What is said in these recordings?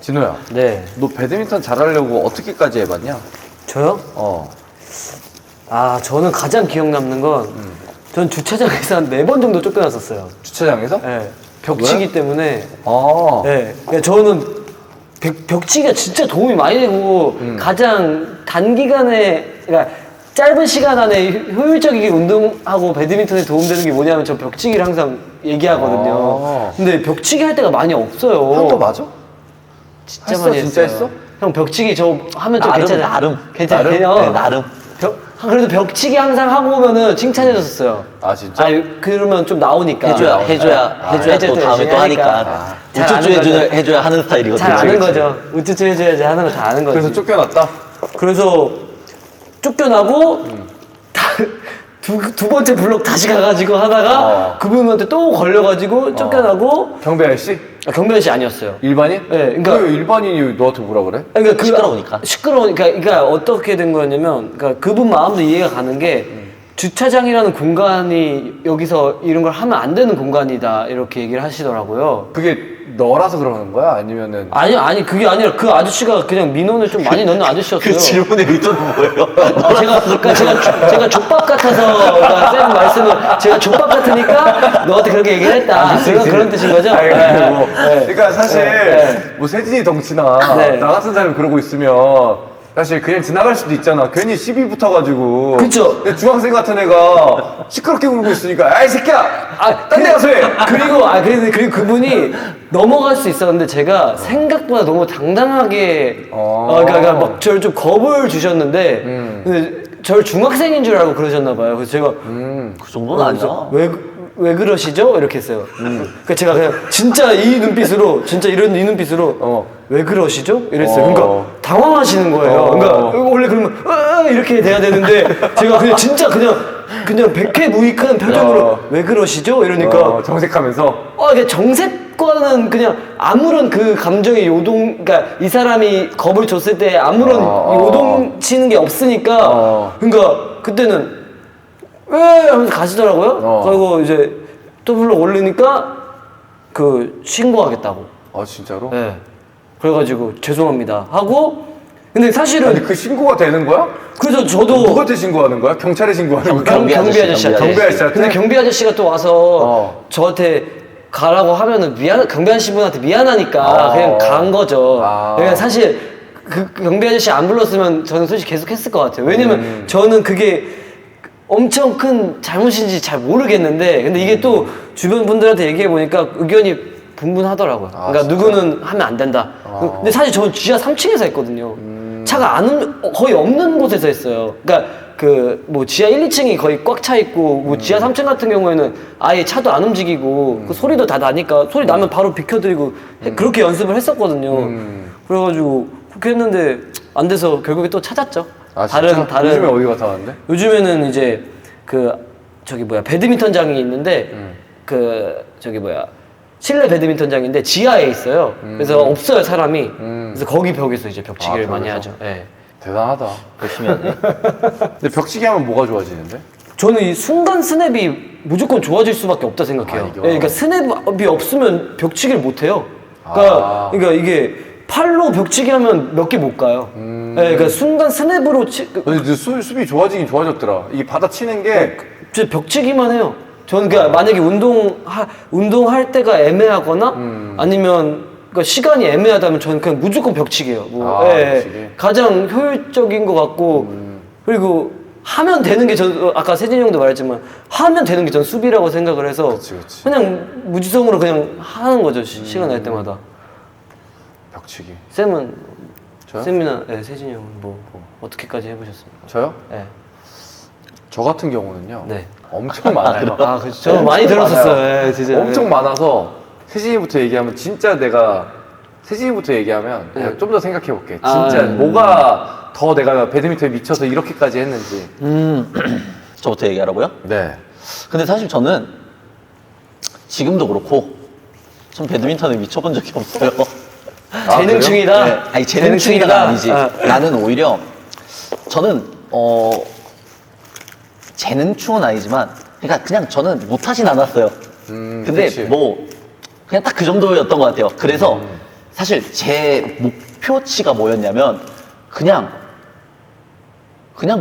진호야, 네. 너 배드민턴 잘하려고 어떻게까지 해봤냐? 저요? 저는 가장 기억 남는 건, 전 주차장에서 한 4번 정도 쫓겨났었어요. 주차장에서? 네. 벽치기 때문에. 아, 네. 그러니까 저는 벽치기가 진짜 도움이 많이 되고, 가장 단기간에, 그러니까 짧은 시간 안에 효율적이게 운동하고 배드민턴에 도움되는 게 뭐냐면 저 벽치기를 항상 얘기하거든요. 근데 벽치기 할 때가 많이 없어요. 형 거 맞아? 진짜 했어? 많이 진짜 했어요. 했어? 형 벽치기 저 하면 좀 나름, 괜찮아요. 나름. 괜찮아요. 네, 나름. 그래도 벽치기 항상 하고 오면은 칭찬해줬었어요. 아, 진짜? 그러면 좀 나오니까. 해줘야 또 다음에 또 하니까. 우쭈쭈 해줘야 하는 스타일이거든요. 잘 아는 거죠. 우쭈쭈 해줘야지 하는 거 다 아는 거지. 그래서 쫓겨났다? 그래서 쫓겨나고 두 번째 블록 다시 가가지고 하다가 그분한테 또 걸려가지고 쫓겨나고 경비 아저씨? 경비 아저씨 아니었어요. 일반인? 네, 그러니까 왜 일반인이 너한테 뭐라 그래? 그러니까 시끄러우니까. 그러니까 어떻게 된 거였냐면, 그러니까 그분 마음도 이해가 가는 게 주차장이라는 공간이 여기서 이런 걸 하면 안 되는 공간이다 이렇게 얘기를 하시더라고요. 그게 너라서 그러는 거야? 아니면은 아니 그게 아니라 그 아저씨가 그냥 민원을 좀 많이 넣는 아저씨였어요. 그 질문의 의도는 뭐예요? 제가 족밥 같아서, 그러니까 쌤 말씀은 제가 족밥 같으니까 너한테 그렇게 얘기를 했다. 그런 뜻인 거죠? 네. 그러니까 사실 뭐 세진이 덩치나 네. 나 같은 사람이 그러고 있으면 사실 그냥 지나갈 수도 있잖아. 괜히 시비 붙어가지고. 그쵸. 근데 중학생 같은 애가 시끄럽게 굴고 있으니까 야이 새끼야! 딴 데 가서 해! 그리고 그분이 넘어갈 수 있었는데 제가 생각보다 너무 당당하게 그러니까 막 저를 좀 겁을 주셨는데 근데 저를 중학생인 줄 알고 그러셨나 봐요. 그래서 제가 그 정도는 아니야. 왜 그러시죠? 이렇게 했어요. 그러니까 제가 그냥 진짜 이 눈빛으로 이 눈빛으로 왜 그러시죠? 이랬어요. 그러니까 당황하시는 거예요. 그러니까 원래 그러면 이렇게 돼야 되는데 제가 그냥 진짜 그냥 백해무익한 표정으로 왜 그러시죠? 이러니까 정색하면서 이게 정색과는 그냥 아무런 그 감정의 그러니까 이 사람이 겁을 줬을 때 아무런 요동치는 게 없으니까 그러니까 그때는 왜 하면서 가시더라고요. 그리고 이제 또 불러 올리니까 그 신고하겠다고. 아 진짜로? 네. 그래가지고 죄송합니다 하고 근데 사실은 아니 그 신고가 되는 거야? 그래서 저도 누구한테 신고하는 거야? 경찰에 신고하는 거야? 경비 아저씨. 경비 아저씨한테? 근데 경비 아저씨가 또 와서 저한테 가라고 하면은 경비 아저씨분한테 미안하니까 그냥 간 거죠. 그냥 사실 그 경비 아저씨 안 불렀으면 저는 솔직히 계속 했을 것 같아요. 왜냐면 저는 그게 엄청 큰 잘못인지 잘 모르겠는데 근데 이게 또 주변 분들한테 얘기해 보니까 의견이 분분하더라고요. 그러니까 진짜? 누구는 하면 안 된다. 근데 사실 저는 지하 3층에서 했거든요. 차가 거의 없는 곳에서 했어요. 그러니까 그 뭐 지하 1, 2층이 거의 꽉 차 있고 뭐 지하 3층 같은 경우에는 아예 차도 안 움직이고 그 소리도 다 나니까 소리 나면 바로 비켜드리고 그렇게 연습을 했었거든요. 그래가지고 그렇게 했는데 안 돼서 결국에 또 찾았죠. 다른 요즘에 어디 갔다 왔는데? 요즘에는 이제 배드민턴장이 있는데 실내 배드민턴장인데 지하에 있어요. 그래서 없어요 사람이. 그래서 거기 벽에서 이제 벽치기를 많이 벽에서? 하죠. 네. 대단하다. 열심히 하네. 근데 벽치기 하면 뭐가 좋아지는데? 저는 이 순간 스냅이 무조건 좋아질 수밖에 없다 생각해요. 이거? 그러니까 스냅이 없으면 벽치기를 못 해요. 그러니까 이게 팔로 벽치기 하면 몇 개 못 가요. 그러니까 순간 스냅으로 근데 수비 좋아지긴 좋아졌더라. 이게 받아치는 게 저 벽치기만 해요. 저는 그러니까 만약에 운동할 때가 애매하거나 아니면 그러니까 시간이 애매하다면 저는 그냥 무조건 벽치기예요. 벽치기. 가장 효율적인 것 같고 그리고 하면 되는 게 아까 세진이 형도 말했지만 하면 되는 게 전 수비라고 생각을 해서 그치. 그냥 무지성으로 그냥 하는 거죠. 시간 날 때마다. 벽치기. 쌤은 저요? 쌤이나 세진이 형은 뭐 어떻게까지 해보셨습니까? 저요? 네. 저 같은 경우는요. 네. 엄청 많아요. 그렇죠. 저 많이 들었었어요. 진짜. 엄청 많아서 세진이부터 얘기하면 좀 더 생각해 볼게. 진짜 뭐가 더 내가 배드민턴에 미쳐서 이렇게까지 했는지. 저부터 얘기하라고요? 네. 근데 사실 저는 지금도 그렇고 전 배드민턴에 미쳐본 적이 없어요. 재능충이다. 네. 아니 재능충이다가 아니지. 나는 오히려 저는 재능충은 아니지만 그러니까 그냥 저는 못하진 않았어요. 근데 그치. 뭐 그냥 딱 그 정도였던 것 같아요. 그래서 사실 제 목표치가 뭐였냐면 그냥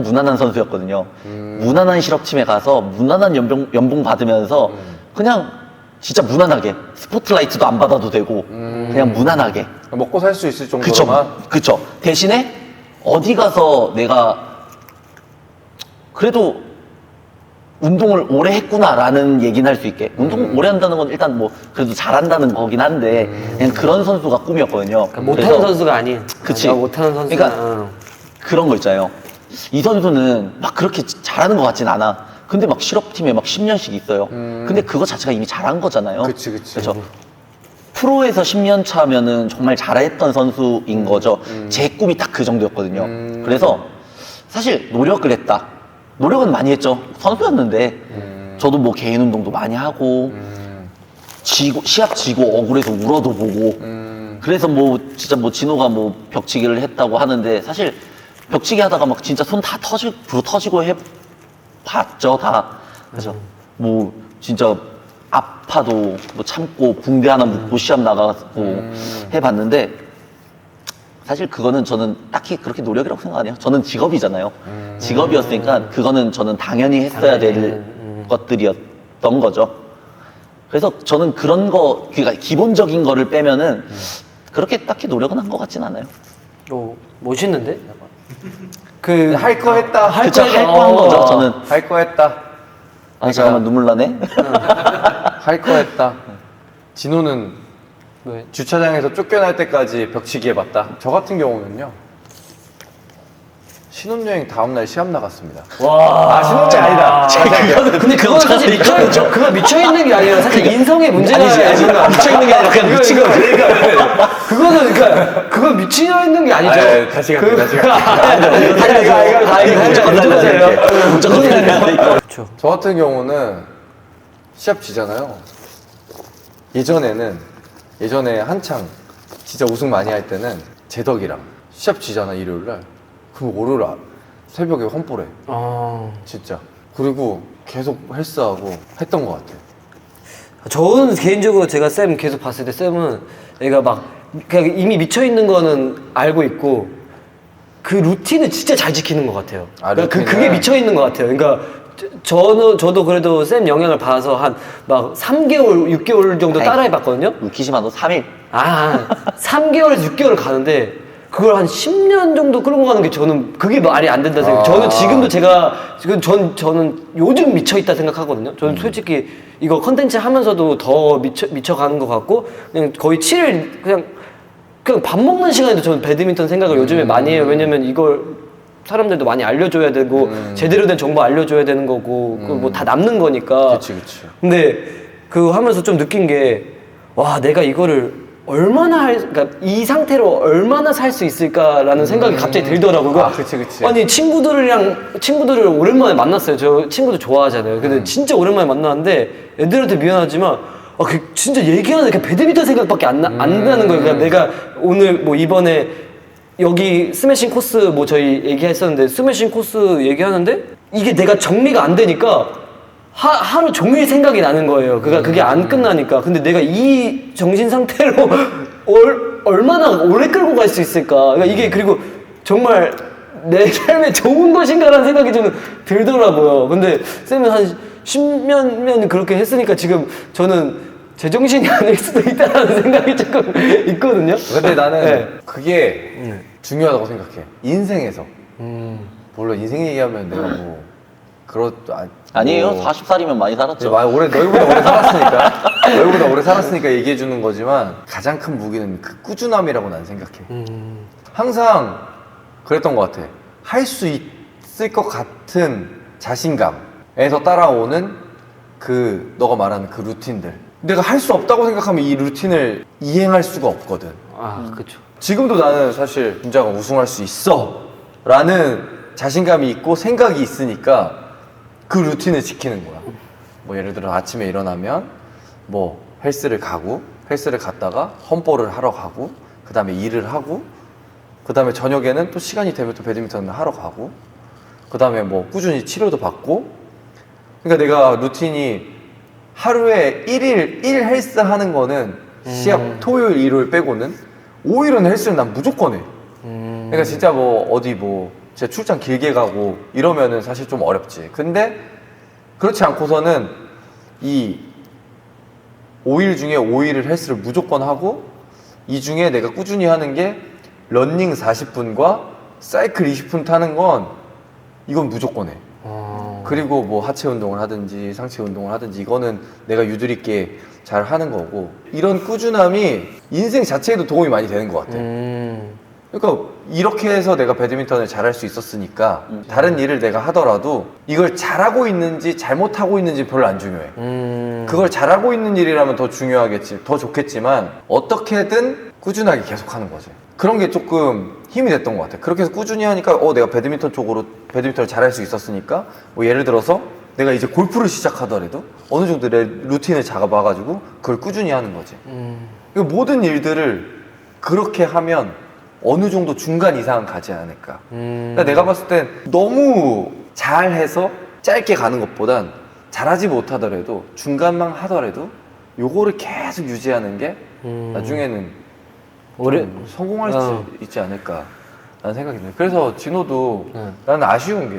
무난한 선수였거든요. 무난한 실업팀에 가서 무난한 연봉 받으면서 그냥 진짜 무난하게 스포트라이트도 안 받아도 되고 그냥 무난하게 먹고 살 수 있을 정도로만. 그쵸. 대신에 어디 가서 내가 그래도 운동을 오래 했구나라는 얘기는 할 수 있게. 운동 오래 한다는 건 일단 뭐 그래도 잘한다는 거긴 한데 그냥 그런 선수가 꿈이었거든요. 그러니까 못하는 그래서 선수가 아닌. 그치. 못하는 선수가. 그러니까 그런 거 있잖아요. 이 선수는 막 그렇게 잘하는 것 같진 않아. 근데 막 실업팀에 막 10년씩 있어요. 근데 그거 자체가 이미 잘한 거잖아요. 그치. 그렇죠. 프로에서 10년 차면은 정말 잘했던 선수인 거죠. 제 꿈이 딱 그 정도였거든요. 그래서 사실 노력을 했다. 노력은 많이 했죠. 선수였는데 저도 뭐 개인 운동도 많이 하고 시합 지고 억울해서 울어도 보고 그래서 뭐 진짜 뭐 진호가 뭐 벽치기를 했다고 하는데 사실 벽치기 하다가 막 진짜 손 다 불어 터지고 해 봤죠 다. 그래서 뭐 진짜 아파도 뭐 참고 붕대 하나 묶고 시합 나가고 해봤는데 사실 그거는 저는 딱히 그렇게 노력이라고 생각 안 해요. 저는 직업이잖아요. 직업이었으니까 그거는 저는 당연히 했어야 될 것들이었던 거죠. 그래서 저는 그런 거, 그러니까 기본적인 거를 빼면은 그렇게 딱히 노력은 한 것 같진 않아요. 멋있는데? 할 거 했다. 그쵸, 할 거 한 거죠, 저는. 할 거 했다. 잠깐만, 눈물 나네? 할 거 했다. 진호는 왜? 주차장에서 쫓겨날 때까지 벽치기 해봤다. 저 같은 경우는요. 신혼여행 다음날 시합 나갔습니다. 와. 신혼여행 아니다. 근데 그건 사실 그거 미쳐있는 게 아니라 사실 인성의 문제가 아니라 미쳐있는 게 아니라 그냥 미친 거지. 그거는 그러니까 그건 미쳐있는 게 아니죠. 다시 갈게. 그렇죠. 저 같은 경우는 시합 지잖아요. 예전에 한창 진짜 우승 많이 할 때는 재덕이랑 시합 지잖아 일요일날. 그럼 월요일 새벽에 험볼해. 진짜. 그리고 계속 헬스하고 했던 것 같아요. 저는 개인적으로 제가 쌤 계속 봤을 때 쌤은 얘가 막 그냥 이미 미쳐있는 거는 알고 있고 그 루틴을 진짜 잘 지키는 것 같아요. 그러니까 그게 미쳐있는 것 같아요. 그러니까 저도 그래도 쌤 영향을 받아서 한 막 3개월, 6개월 정도 따라해봤거든요. 웃기지마, 너 3일. 3개월에서 6개월을 가는데 그걸 한 10년 정도 끌고 가는 게 저는 그게 말이 안 된다 생각. 저는 지금도 저는 요즘 미쳐있다 생각하거든요. 저는 솔직히 이거 컨텐츠 하면서도 더 미쳐가는 것 같고 그냥 거의 7일 그냥 밥 먹는 시간에도 저는 배드민턴 생각을 요즘에 많이 해요. 왜냐면 이걸 사람들도 많이 알려줘야 되고 제대로 된 정보 알려줘야 되는 거고 뭐 다 남는 거니까. 그치. 근데 그거 하면서 좀 느낀 게 와 내가 이거를 얼마나 그러니까 이 상태로 얼마나 살 수 있을까라는 생각이 갑자기 들더라고요. 그치. 아니 친구들을 오랜만에 만났어요. 저 친구들 좋아하잖아요. 근데 진짜 오랜만에 만났는데 애들한테 미안하지만 진짜 얘기하는 게 배드민턴 생각밖에 안 나는 거예요. 그러니까 내가 오늘 뭐 이번에 여기 스매싱 코스 뭐 저희 얘기했었는데 스매싱 코스 얘기하는데 이게 내가 정리가 안 되니까 하루 종일 생각이 나는 거예요. 그러니까 그게 안 끝나니까. 근데 내가 이 정신 상태로 얼마나 오래 끌고 갈 수 있을까? 그러니까 이게 그리고 정말 내 삶에 좋은 것인가라는 생각이 좀 들더라고요. 근데 쌤은 한 10몇 년 그렇게 했으니까 지금 저는 제정신이 아닐 수도 있다는 생각이 조금 있거든요. 근데 나는 그게 중요하다고 생각해. 인생에서. 물론 인생 얘기하면 내가 뭐 아니에요. 40살이면 많이 살았죠. 너희보다 오래 살았으니까. 너희보다 오래 살았으니까 얘기해 주는 거지만 가장 큰 무기는 그 꾸준함이라고 난 생각해. 항상 그랬던 것 같아. 할 수 있을 것 같은 자신감에서 따라오는 너가 말하는 그 루틴들. 내가 할 수 없다고 생각하면 이 루틴을 이행할 수가 없거든. 그렇죠. 지금도 나는 사실 김자가 우승할 수 있어 라는 자신감이 있고 생각이 있으니까 그 루틴을 지키는 거야. 뭐 예를 들어 아침에 일어나면 뭐 헬스를 갔다가 험볼을 하러 가고 그 다음에 일을 하고 그 다음에 저녁에는 또 시간이 되면 또 배드민턴을 하러 가고 그 다음에 뭐 꾸준히 치료도 받고. 그러니까 내가 루틴이 하루에 1일 헬스 하는 거는 시합 토요일 일요일 빼고는 5일은 헬스를 난 무조건 해. 그러니까 진짜 뭐 어디 뭐 진짜 출장 길게 가고 이러면은 사실 좀 어렵지. 근데 그렇지 않고서는 이 5일 중에 5일을 헬스를 무조건 하고 이 중에 내가 꾸준히 하는 게 러닝 40분과 사이클 20분 타는 건 이건 무조건 해. 그리고 뭐 하체 운동을 하든지 상체 운동을 하든지 이거는 내가 유두리 있게 잘 하는 거고 이런 꾸준함이 인생 자체에도 도움이 많이 되는 것 같아. 그러니까 이렇게 해서 내가 배드민턴을 잘할 수 있었으니까 다른 일을 내가 하더라도 이걸 잘하고 있는지 잘못하고 있는지 별로 안 중요해. 그걸 잘하고 있는 일이라면 더 중요하겠지, 더 좋겠지만 어떻게든 꾸준하게 계속하는 거지. 그런 게 조금 힘이 됐던 것 같아. 그렇게 해서 꾸준히 하니까 내가 배드민턴 쪽으로 배드민턴을 잘할 수 있었으니까 뭐 예를 들어서 내가 이제 골프를 시작하더라도 어느 정도 내 루틴을 잡아봐가지고 그걸 꾸준히 하는 거지. 그러니까 모든 일들을 그렇게 하면 어느 정도 중간 이상은 가지 않을까. 그러니까 내가 봤을 땐 너무 잘해서 짧게 가는 것보단 잘하지 못하더라도 중간만 하더라도 요거를 계속 유지하는 게 나중에는 좀 성공할 수 있지 않을까 라는 생각이 드네. 그래서 진호도 나는 아쉬운 게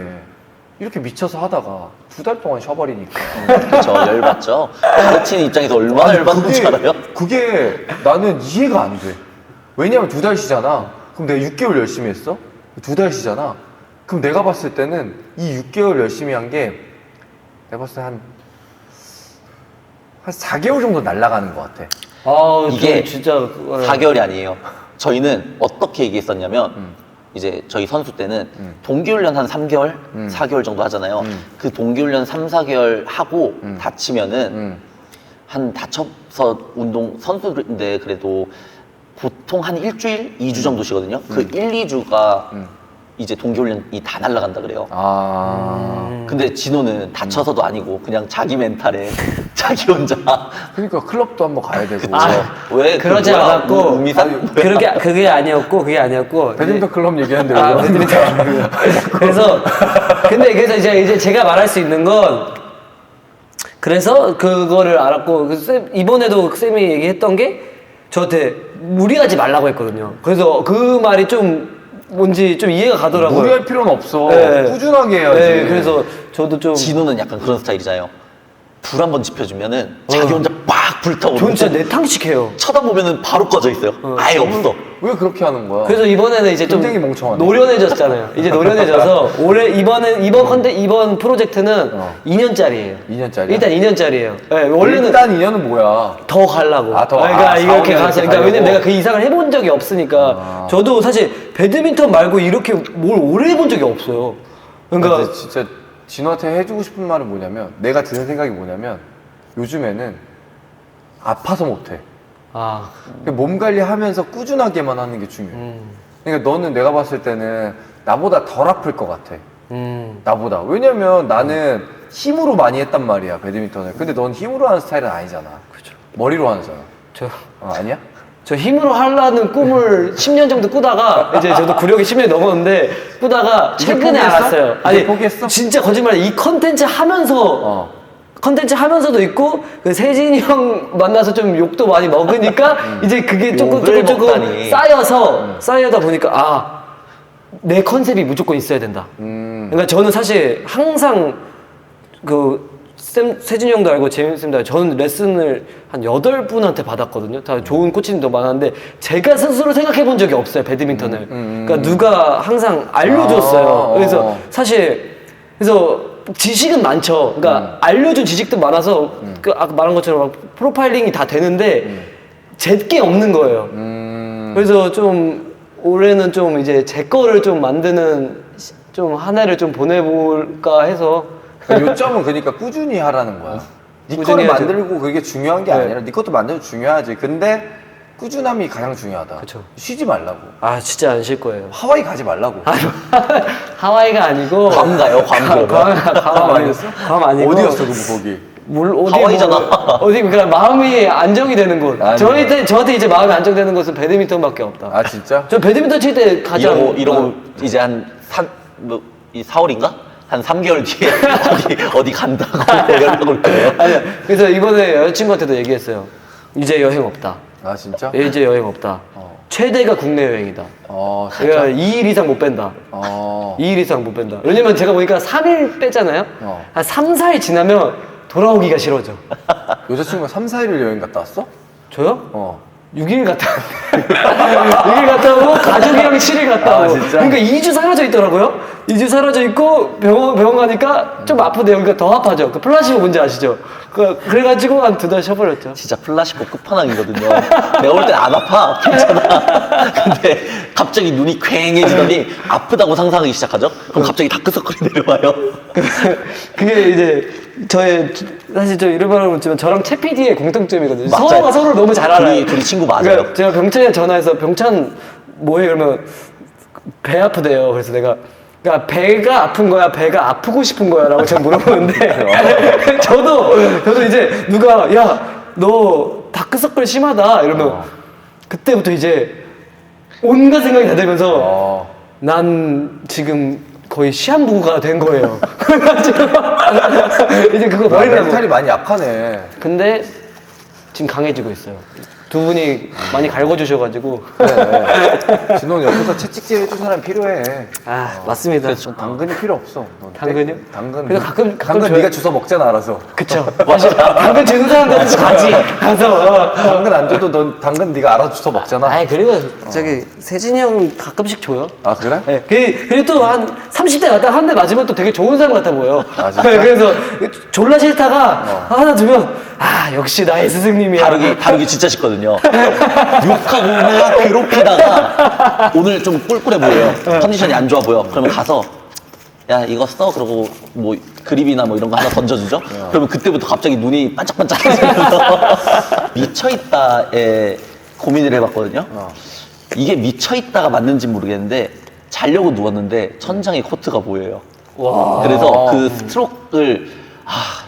이렇게 미쳐서 하다가 2달 동안 쉬어버리니까 그렇죠. 열받죠. 코치 입장에서 얼마나 열받는지 알아요? 그게 나는 이해가 안 돼. 왜냐면 2달 쉬잖아. 그럼 내가 6개월 열심히 했어? 2달 쉬잖아. 그럼 내가 봤을 때는 이 6개월 열심히 한 게 내가 봤을 때 한 4개월 정도 날아가는 것 같아. 이게 진짜 4개월이 아니에요. 저희는 어떻게 얘기했었냐면 이제 저희 선수 때는 동기훈련 한 3개월, 4개월 정도 하잖아요. 그 동기훈련 3, 4개월 하고 다치면은 한 다쳐서 운동 선수인데 그래도 보통 한 일주일, 2주 정도 쉬거든요. 그 1, 2주가 이제 동기훈련이 다 날아간다 그래요. 근데 진호는 다쳐서도 아니고 그냥 자기 멘탈에 자기 혼자 그러니까 클럽도 한번 가야 되고 왜 그러지 뭐야? 않았고 의미상 그게 아니었고 배드민턴 클럽 얘기하는데 배드민턴. 그래서 이제 제가 말할 수 있는 건 그래서 그거를 알았고 이번에도 쌤이 얘기했던 게 저한테 무리하지 말라고 했거든요. 그래서 그 말이 좀 뭔지 좀 이해가 가더라고요. 무리할 필요는 없어. 네. 꾸준하게 해야지. 네, 그래서 저도 좀 진호는 약간 그런 스타일이잖아요. 불 한 번 지펴주면은 자기 혼자 막 불타오르고 저는 진짜 내탕식 해요. 쳐다보면은 바로 꺼져 있어요. 아예 없어. 왜 그렇게 하는 거야? 그래서 이번에는 이제 좀 굉장히 멍청하네. 노련해졌잖아요. 이제 노련해져서 이번 프로젝트는 2년짜리예요. 2년짜리야? 일단 2년짜리예요. 네, 원래는 일단 2년은 뭐야? 더 가려고. 그러니까 이렇게 가서 그러니까 왜냐면 내가 그 이상을 해본 적이 없으니까 저도 사실 배드민턴 말고 이렇게 뭘 오래 해본 적이 없어요. 그러니까 근데 진짜 진호한테 해주고 싶은 말은 뭐냐면 내가 드는 생각이 뭐냐면 요즘에는 아파서 못해. 몸 관리하면서 꾸준하게만 하는 게 중요해. 그러니까 너는 내가 봤을 때는 나보다 덜 아플 것 같아. 나보다. 왜냐면 나는 힘으로 많이 했단 말이야, 배드민턴을. 근데 넌 힘으로 하는 스타일은 아니잖아. 그죠. 머리로 하는잖아. 아니야? 저 힘으로 하려는 꿈을 10년 정도 꾸다가 이제 저도 구력이 10년이 넘었는데 꾸다가 최근에 포기했어? 알았어요. 이제 포기했어? 진짜 거짓말. 이 컨텐츠 하면서 컨텐츠 하면서도 있고 그 세진이 형 만나서 좀 욕도 많이 먹으니까 이제 그게 조금 먹다니. 쌓여다 보니까 내 컨셉이 무조건 있어야 된다. 그러니까 저는 사실 항상 세진이 형도 알고 재민쌤도 알고 저는 레슨을 한 8분한테 받았거든요. 다 좋은 코치님도 많았는데 제가 스스로 생각해 본 적이 없어요, 배드민턴을. 그러니까 누가 항상 알려줬어요. 그래서 사실 지식은 많죠. 그러니까 알려준 지식도 많아서 아까 말한 것처럼 프로파일링이 다 되는데 제게 없는 거예요. 그래서 좀 올해는 좀 이제 제 거를 좀 만드는 좀 한 해를 좀 보내볼까 해서 요점은 그러니까 꾸준히 하라는 거야. 네 거를 해야죠. 만들고 그게 중요한 게 아니라 네 것도 만들고 중요하지. 근데 꾸준함이 가장 중요하다. 그쵸. 쉬지 말라고. 진짜 안 쉴 거예요. 하와이 가지 말라고. 하와이가 아니고 괌 가요, 괌 그러면? 괌 아니었어? 괌 아니고 어디였어, 거기? 하와이잖아. 어디 그러니까 마음이 안정이 되는 곳. 저한테 이제 마음이 안정되는 곳은 배드민턴밖에 없다. 아 진짜? 저 배드민턴 칠 때 가장 이러고 이제 한 4월인가? 한 3개월 뒤에 어디 간다고 연락 올 거예요. 아니야. 그래서 이번에 여자친구한테도 얘기했어요. 이제 여행 없다. 아 진짜? 일제 여행 없다. 최대가 국내 여행이다. 진짜? 그러니까 2일 이상 못 뺀다. 2일 이상 못 뺀다. 왜냐면 제가 보니까 3일 뺐잖아요. 한 3, 4일 지나면 돌아오기가 싫어져. 여자친구가 3, 4일을 여행 갔다 왔어? 저요? 6일 갔다 왔는데 6일 갔다 오고 가족이랑 7일 갔다 오고 진짜? 그러니까 2주 사라져 있더라고요. 2주 사라져 있고 병원 가니까 좀 아프대요. 그러니까 더 아파져. 그 플라시보 뭔지 아시죠? 그래가지고 한 2달 쉬어버렸죠. 진짜 플라시보 끝판왕이거든요. 내가 볼 땐 안 아파. 괜찮아. 근데 갑자기 눈이 퀭해지더니 아프다고 상상하기 시작하죠? 그럼 갑자기 다크서클이 내려와요. 그게 이제 사실 저 이런 말을 못지만 저랑 채 PD의 공통점이거든요. 맞아요. 서로가 서로를 너무 잘 알아요. 둘이 친구 맞아요. 그러니까 제가 병찬에 전화해서 병찬 뭐해 그러면 배 아프대요. 그래서 내가 그러니까 배가 아픈 거야, 배가 아프고 싶은 거야라고 제가 물어보는데 저도 이제 누가 야 너 다크서클 심하다 이러면 그때부터 이제 온갖 생각이 다 들면서 난 지금 거의 시한부가 된 거예요. 그래가지고 이제 그거 버리려고. 멘탈이 많이 약하네. 근데 지금 강해지고 있어요. 두 분이 많이 갈궈주셔가지고. 네. 진호는 옆에서 채찍질 해줄 사람이 필요해. 맞습니다. 넌 당근이 필요 없어. 넌 당근이요? 당근. 그래도 가끔 당근 줘요. 네가 주워 먹잖아 알아서. 그쵸. 사실 당근 주는 사람들한테 가지. 가서. 당근 안 줘도 넌 당근 네가 알아서 주워 먹잖아. 아이, 그리고 저기 세진이 형 가끔씩 줘요. 아 그래? 네. 그리고 또 한 30대 갔다 한 대 맞으면 또 되게 좋은 사람 같아 보여. 아, 진짜? 그래서 졸라 싫다가 하나 주면 역시 나의 스승님이야. 다루기 진짜 쉽거든요. 욕하고 막 괴롭히다가 오늘 좀 꿀꿀해 보여요. 컨디션이 안 좋아 보여. 그러면 가서 야 이거 써 그러고 뭐 그립이나 뭐 이런 거 하나 던져주죠. 그러면 그때부터 갑자기 눈이 반짝반짝해지면서 미쳐있다에 고민을 해봤거든요. 이게 미쳐있다가 맞는지 모르겠는데 자려고 누웠는데 천장에 코트가 보여요. 그래서 그 스트로크를 야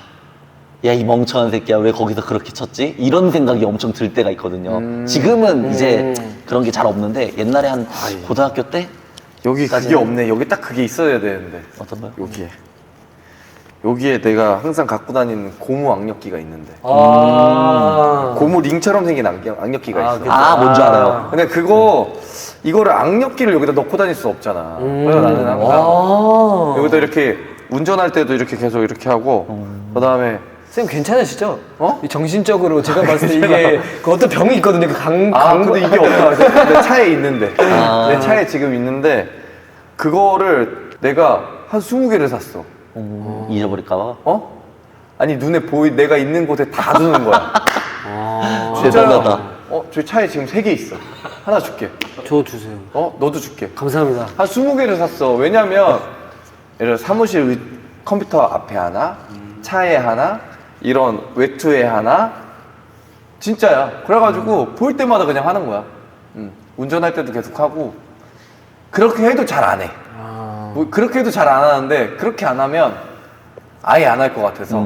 이 멍청한 새끼야 왜 거기서 그렇게 쳤지? 이런 생각이 엄청 들 때가 있거든요. 지금은 이제 그런 게 잘 없는데 옛날에 한 고등학교 때 여기 그게 없네. 여기 딱 그게 있어야 되는데. 어떤 거요? 여기에 내가 항상 갖고 다니는 고무 악력기가 있는데. 아. 고무 링처럼 생긴 악력기가 있어. 아 뭔지 알아요. 근데 이거를 악력기를 여기다 넣고 다닐 수 없잖아. 그래서 나는 항상 여기다 이렇게 운전할 때도 이렇게 계속 이렇게 하고 그다음에 쌤 괜찮으시죠? 어? 이 정신적으로 제가 봤을 때 이게 그 어떤 병이 있거든요. 근데 이게 없다. 내 차에 있는데. 내 차에 지금 있는데 그거를 내가 한 20개를 샀어. 잊어버릴까봐. 아니 눈에 내가 있는 곳에 다 두는 거야. 대단하다. 저기 차에 지금 3개 있어. 하나 줄게. 저 주세요. 너도 줄게. 감사합니다. 한 20개를 샀어. 왜냐면 예를 들어 사무실 컴퓨터 앞에 하나, 차에 하나, 이런 외투에 하나. 진짜야. 그래가지고 보일 때마다 그냥 하는 거야. 운전할 때도 계속 하고. 그렇게 해도 잘 안 해. 뭐 그렇게 해도 잘 안 하는데 그렇게 안 하면 아예 안 할 것 같아서.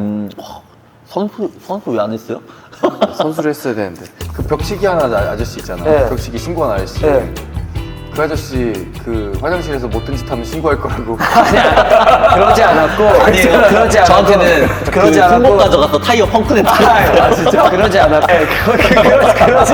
선수 왜 안 했어요? 선수를 했어야 되는데 그 벽치기 하는 아저씨 있잖아. 네. 벽치기 신고한 아저씨. 네. 그 아저씨 그 화장실에서 못된 짓 하면 신고할 거라고. 그러지 않았고. 아니에요. 그러지 않았고. 저한테는 그러지 그 않았고. 손목 가져가서 타이어 펑크 냈다. 진짜? 그러지 않았고. 그러지